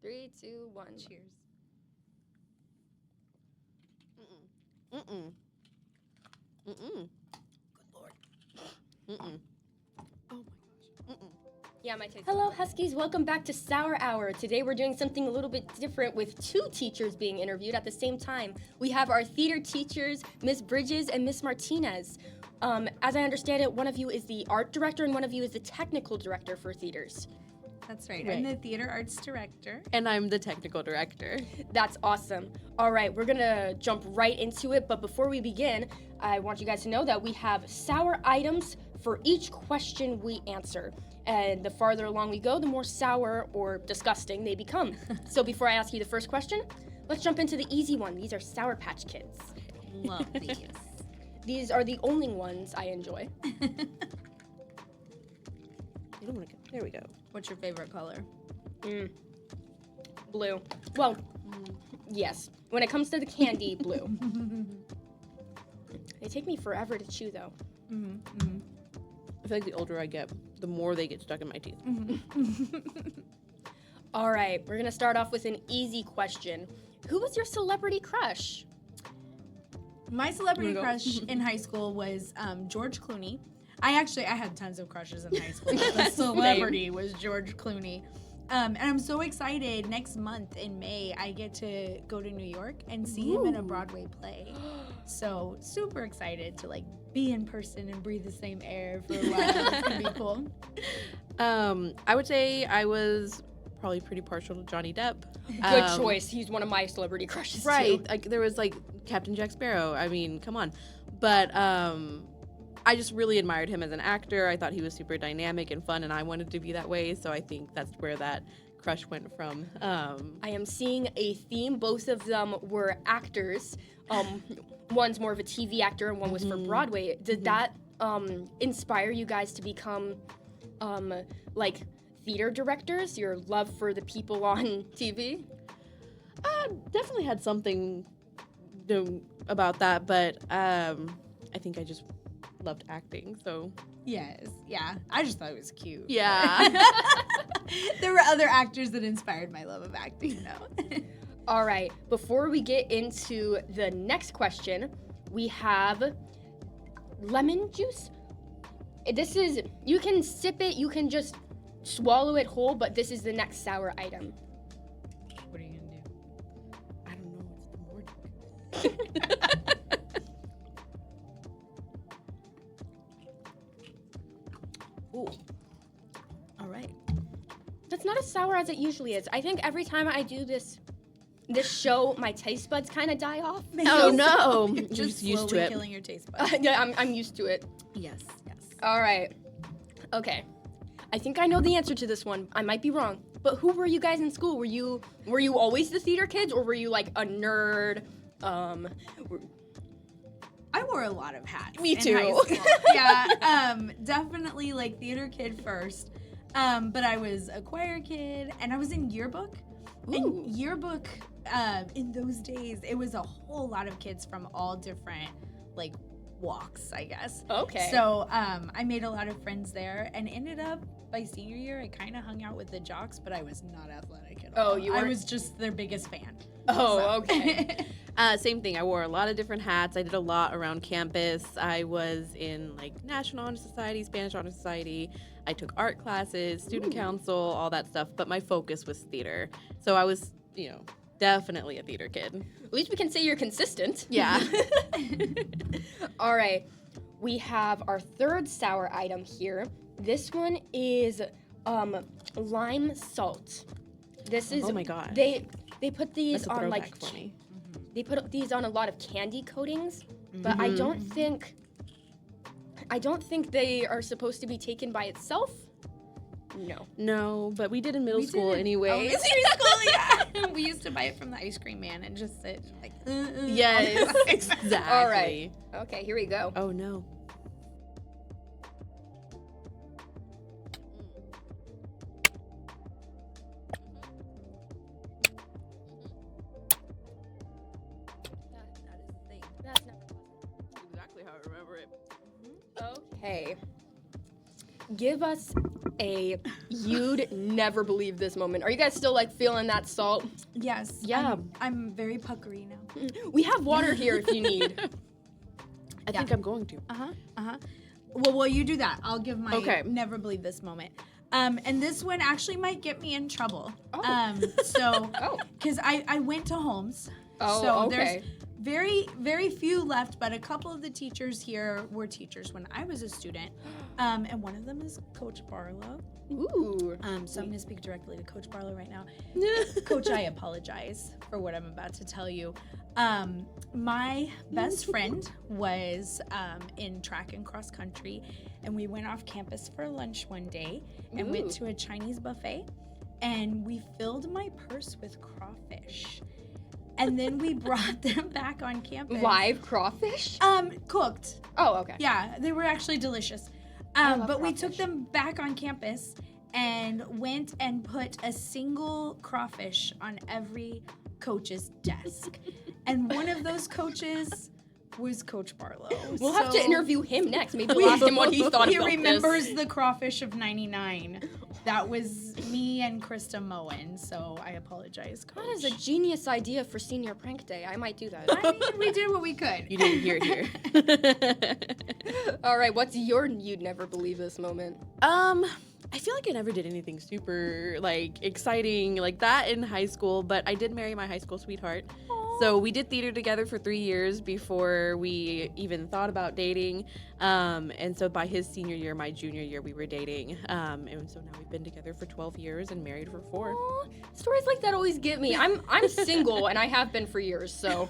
3, 2, 1. Cheers. Mm-mm. Mm-mm. Good Lord. Mm-mm. Oh my gosh. Mm-mm. Yeah, my taste. Hello, Huskies. Welcome back to Sour Hour. Today we're doing something a little bit different with 2 teachers being interviewed at the same time. We have our theater teachers, Miss Bridges and Miss Martinez. As I understand it, one of you is the art director and one of you is the technical director for theaters. That's right. Right. I'm the theater arts director. And I'm the technical director. That's awesome. All right, we're gonna jump right into it, but before we begin, I want you guys to know that we have sour items for each question we answer. And the farther along we go, the more sour or disgusting they become. So before I ask you the first question, let's jump into the easy one. These are Sour Patch Kids. Love these. These are the only ones I enjoy. You don't want to go. There we go. What's your favorite color? Blue. Well, yes. When it comes to the candy, blue. They take me forever to chew, though. I feel like the older I get, the more they get stuck in my teeth. All right, we're gonna start off with an easy question. Who was your celebrity crush? My celebrity Here we go. crush in high school was George Clooney. I had tons of crushes in high school. The celebrity was George Clooney. And I'm so excited. Next month in May, I get to go to New York and see him in a Broadway play. So super excited to be in person and breathe the same air for a while. It's gonna be cool. I would say I was probably pretty partial to Johnny Depp. Good choice. He's one of my celebrity crushes, Right. too. Like there was Captain Jack Sparrow. I mean, come on. But I just really admired him as an actor. I thought he was super dynamic and fun, and I wanted to be that way. So I think that's where that crush went from. I am seeing a theme. Both of them were actors. One's more of a TV actor and one was for Broadway. Did that inspire you guys to become theater directors? Your love for the people on TV? Definitely had something about that, but I think I just loved acting. So Yes, yeah. I just thought it was cute. yeah. There were other actors that inspired my love of acting, though. All right, before we get into the next question, we have lemon juice. This is, you can sip it, you can just swallow it whole, but this is the next sour item. What are you gonna do? I don't know. It's the morning. Ooh. All right. That's not as sour as it usually is. I think every time I do this show, my taste buds kind of die off. Oh no. You're You're just used to slowly it. killing your taste buds. Yeah, I'm used to it. Yes, yes. All right. Okay. I think I know the answer to this one. I might be wrong. But who were you guys in school? Were you always the theater kids, or were you like a nerd? I wore a lot of hats. Me in too. high school. Yeah, definitely theater kid first. But I was a choir kid, and I was in yearbook. Ooh. And yearbook, in those days, it was a whole lot of kids from all different walks, I guess. Okay. So I made a lot of friends there, and ended up by senior year, I kind of hung out with the jocks, but I was not athletic at all. Oh, you I weren't- was just their biggest fan. Oh, So. okay. Same thing. I wore a lot of different hats. I did a lot around campus. I was in National Honor Society, Spanish Honor Society. I took art classes, student council, all that stuff. But my focus was theater. So I was, definitely a theater kid. At least we can say you're consistent. Yeah. All right. We have our third sour item here. This one is lime salt. This is Oh my gosh. They put these That's a on throwback for me. they put these on a lot of candy coatings, but I don't think they are supposed to be taken by itself. No. No, but we did in middle school anyways. Elementary school, yeah. We used to buy it from the ice cream man and just sit Yes, exactly. All right. Okay, here we go. Oh no. That is the thing. That's never Exactly how I remember it. Okay. Give us you'd never believe this moment. Are you guys still like feeling that salt? Yes. Yeah. I'm very puckery now. We have water here if you need. I think I'm going to. Well, you do that. I'll give my Okay. never believe this moment. And this one actually might get me in trouble. Oh. So, Oh. because I went to Holmes. Oh, so okay. there's very few left, but a couple of the teachers here were teachers when I was a student. And one of them is Coach Barlow. Ooh. So I'm going to speak directly to Coach Barlow right now. Coach, I apologize for what I'm about to tell you. My best friend was in track and cross country, and we went off campus for lunch one day and went Ooh. to a Chinese buffet, and we filled my purse with crawfish. And then we brought them back on campus. Live crawfish? Cooked. Oh, okay. Yeah, they were actually delicious. love But we took crawfish. them back on campus and went and put a single crawfish on every coach's desk. And one of those coaches was Coach Barlow. We'll have to So interview him next. Maybe we'll ask him what he thought he about remembers this. the crawfish of '99. That was me and Krista Moen. So I apologize, Coach. That is a genius idea for senior prank day. I might do that. I mean, we did what we could. You didn't hear it here. All right, what's your you'd never believe this moment? I feel like I never did anything super like exciting like that in high school, but I did marry my high school sweetheart. So we did theater together for 3 years before we even thought about dating. And so by his senior year, my junior year, we were dating. And so now we've been together for 12 years and married for 4. Aw, stories like that always get me. I'm single and I have been for years, so.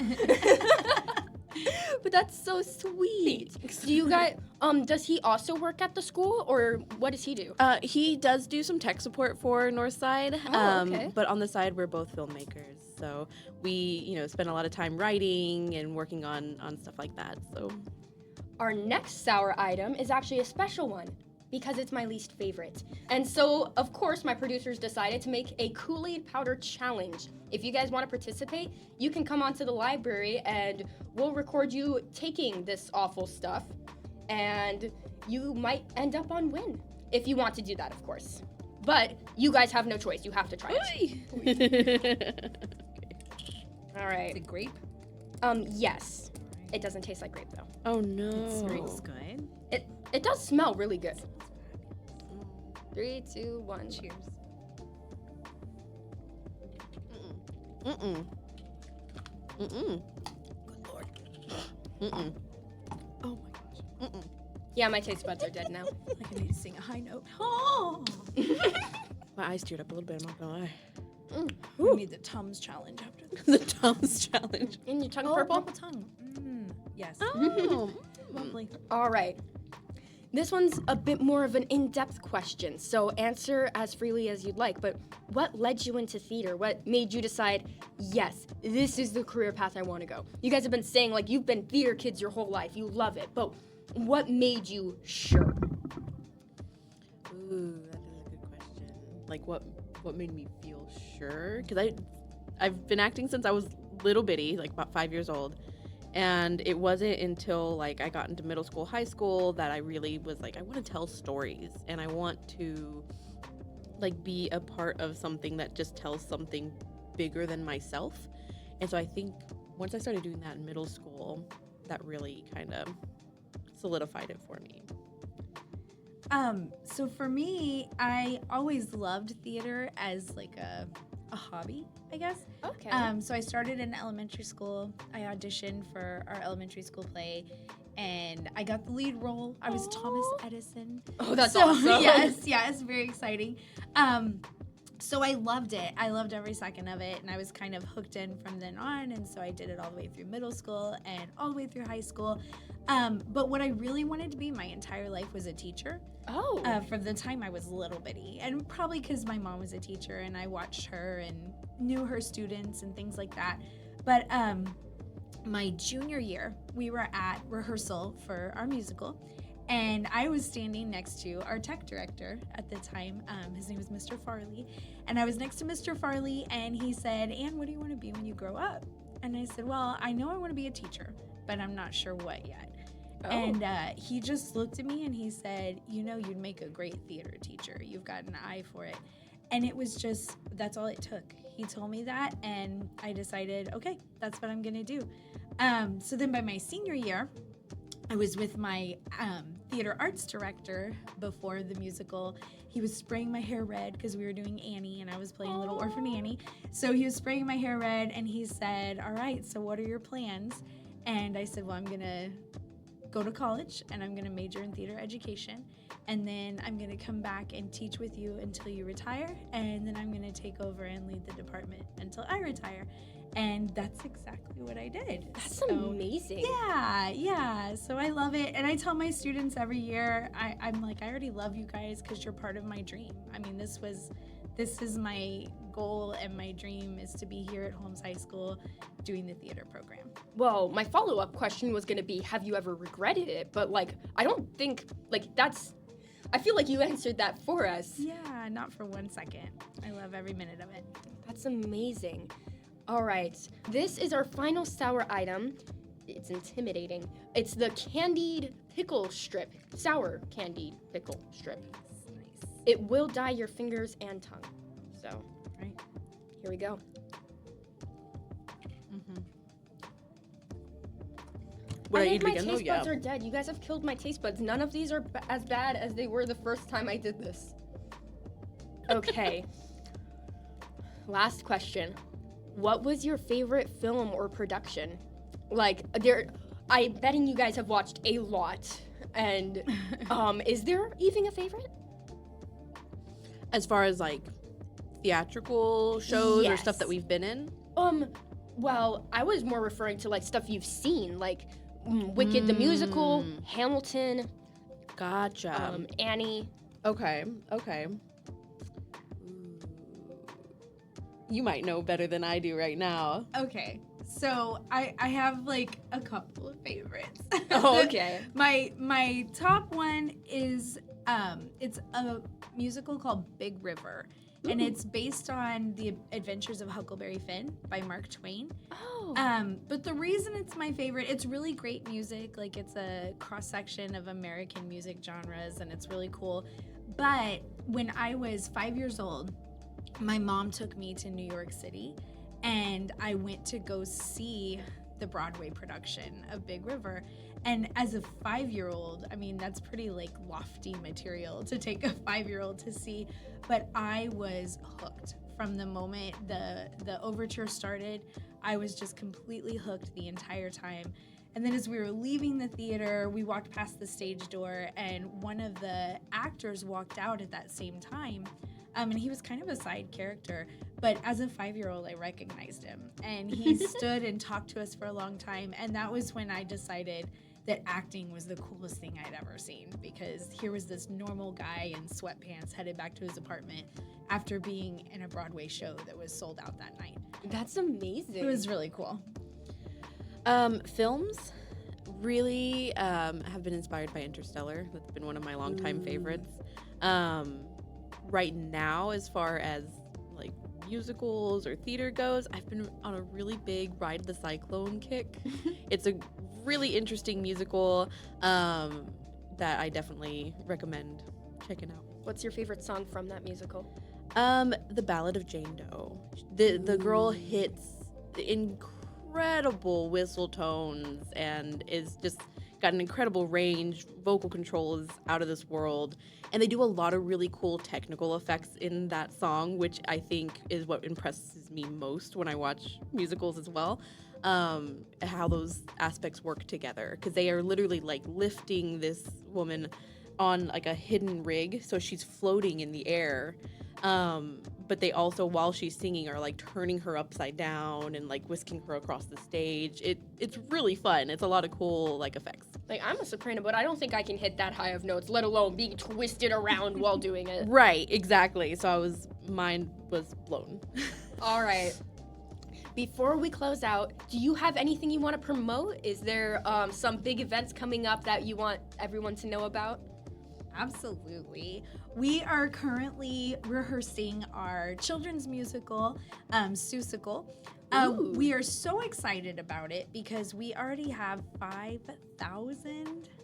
But that's so sweet. Do you guys? Does he also work at the school, or what does he do? He does do some tech support for Northside, Oh, okay. but on the side, we're both filmmakers. So we, spend a lot of time writing and working on stuff like that. So Our next sour item is actually a special one because it's my least favorite. And so, of course, my producers decided to make a Kool-Aid powder challenge. If you guys want to participate, you can come onto the library and we'll record you taking this awful stuff. And you might end up on win if you want to do that, of course. But you guys have no choice. You have to try it. All Is right. it grape? Yes. It doesn't taste like grape though. Oh no. Smells good. It does smell really good. 3, 2, 1. Cheers. Mm-mm. Mm-mm. Good Lord. Mm-mm. Oh my gosh. Mm-mm. Yeah, my taste buds are dead now. Like I need to sing a high note. Oh. My eyes teared up a little bit, I'm not gonna lie. We need the Tums challenge after this. The Tom's challenge. In your tongue Oh, purple? purple tongue. Yes. Oh. Lovely. All right. This one's a bit more of an in-depth question, so answer as freely as you'd like. But what led you into theater? What made you decide, yes, this is the career path I want to go? You guys have been saying, like, you've been theater kids your whole life. You love it. But what made you sure? Ooh, that is a good question. Like, what made me feel sure? Because I've been acting since I was little bitty, like about 5 years old. And it wasn't until like I got into middle school, high school that I really was like, I want to tell stories and I want to like be a part of something that just tells something bigger than myself. And so I think once I started doing that in middle school, that really kind of solidified it for me. So for me, I always loved theater as like a hobby, I guess. Okay. So I started in elementary school. I auditioned for our elementary school play, and I got the lead role. I was Thomas Edison. Oh, that's so, awesome. Yes, very exciting. So I loved it. I loved every second of it, and I was kind of hooked in from then on. And so I did it all the way through middle school and all the way through high school. But what I really wanted to be my entire life was a teacher. Oh. From the time I was little bitty, and probably because my mom was a teacher and I watched her and knew her students and things like that. But my junior year, we were at rehearsal for our musical, and I was standing next to our tech director at the time. His name was Mr. Farley, and I was next to Mr. Farley, and he said, "Anne, what do you want to be when you grow up?" And I said, "Well, I know I want to be a teacher, but I'm not sure what yet." Oh. And he just looked at me and he said, you know, you'd make a great theater teacher. You've got an eye for it. And it was just, that's all it took. He told me that, and I decided, okay, that's what I'm going to do. So then by my senior year, I was with my theater arts director before the musical. He was spraying my hair red because we were doing Annie and I was playing Little Orphan Annie. So he was spraying my hair red and he said, all right, so what are your plans? And I said, well, I'm going to go to college and I'm going to major in theater education. And then I'm going to come back and teach with you until you retire. And then I'm going to take over and lead the department until I retire. And that's exactly what I did. That's So, amazing. Yeah. So I love it. And I tell my students every year, I'm like, I already love you guys because you're part of my dream. I mean, this is my goal, and my dream is to be here at Holmes High School doing the theater program. Well, my follow-up question was going to be, have you ever regretted it? But, like, I don't think, like, I feel like you answered that for us. Yeah, not for 1 second. I love every minute of it. That's amazing. All right. This is our final sour item. It's intimidating. It's the candied pickle strip. Sour candied pickle strip. Nice. It will dye your fingers and tongue. So, Right. here we go. Mm-hmm. Would I think eat it my again though? taste Yeah. buds are dead. You guys have killed my taste buds. None of these are as bad as they were the first time I did this. Okay. Last question. What was your favorite film or production? Like, I'm betting you guys have watched a lot. And is there even a favorite? As far as like theatrical shows or stuff Yes. that we've been in. Well, I was more referring to like stuff you've seen, like Wicked the musical, Hamilton, Gotcha. Annie. Okay. You might know better than I do right now. Okay. So I have like a couple of favorites. Oh, okay. My top one is it's a musical called Big River. And it's based on the Adventures of Huckleberry Finn by Mark Twain. Oh. But the reason it's my favorite, it's really great music. Like, it's a cross-section of American music genres, and it's really cool. But when I was 5 years old, my mom took me to New York City, and I went to go see the Broadway production of Big River. And as a 5-year-old, I mean, that's pretty like lofty material to take a 5-year-old to see, but I was hooked from the moment the overture started. I was just completely hooked the entire time. And then as we were leaving the theater, we walked past the stage door, and one of the actors walked out at that same time. And he was kind of a side character, but as a 5-year-old, I recognized him. And he stood and talked to us for a long time. And that was when I decided that acting was the coolest thing I'd ever seen, because here was this normal guy in sweatpants headed back to his apartment after being in a Broadway show that was sold out that night. That's amazing. It was really cool. Films really have been inspired by Interstellar. That's been one of my longtime favorites. Right now, as far as like musicals or theater goes, I've been on a really big Ride the Cyclone kick. It's a really interesting musical that I definitely recommend checking out. What's your favorite song from that musical? The Ballad of Jane Doe. The girl hits incredible whistle tones and is just got an incredible range. Vocal control is out of this world. And they do a lot of really cool technical effects in that song, which I think is what impresses me most when I watch musicals as well. How those aspects work together, because they are literally like lifting this woman on like a hidden rig, so she's floating in the air. But they also, while she's singing, are like turning her upside down and like whisking her across the stage. It's really fun. It's a lot of cool like effects. Like, I'm a soprano, but I don't think I can hit that high of notes, let alone being twisted around while doing it. Right, exactly. So mind was blown. All right. Before we close out, do you have anything you want to promote? Is there some big events coming up that you want everyone to know about? Absolutely. We are currently rehearsing our children's musical, Seussical. Ooh. We are so excited about it because we already have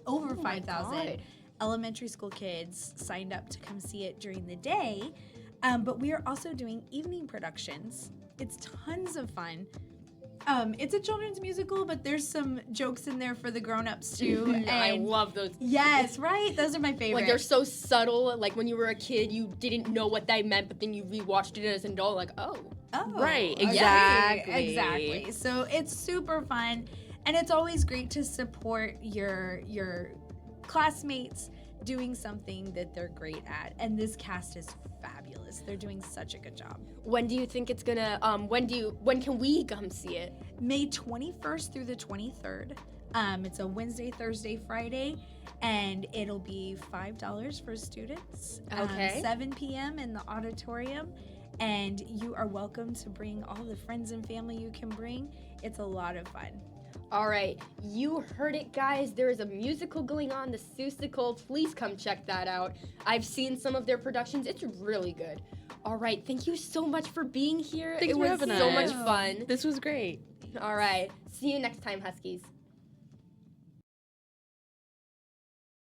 over my 5,000 God. elementary school kids signed up to come see it during the day. But we are also doing evening productions. It's tons of fun. It's a children's musical, but there's some jokes in there for the grown-ups too. I and love those. yes, right? Those are my favorite. Like they're so subtle. Like when you were a kid, you didn't know what they meant, but then you rewatched it as an adult. Like, oh, Right, okay. exactly. Exactly. So it's super fun, and it's always great to support your classmates doing something that they're great at. And this cast is fabulous. They're doing such a good job. when do you think it's gonna? When can we come see it? May 21st through the 23rd. It's a Wednesday, Thursday, Friday, and it'll be $5 for students. Okay. 7 p.m. in the auditorium. And you are welcome to bring all the friends and family you can bring. It's a lot of fun. All right, you heard it, guys. There is a musical going on, the Seussical. Please come check that out. I've seen some of their productions. It's really good. All right, thank you so much for being here. Thanks it for was having so us. much fun. This was great. All right, see you next time, Huskies.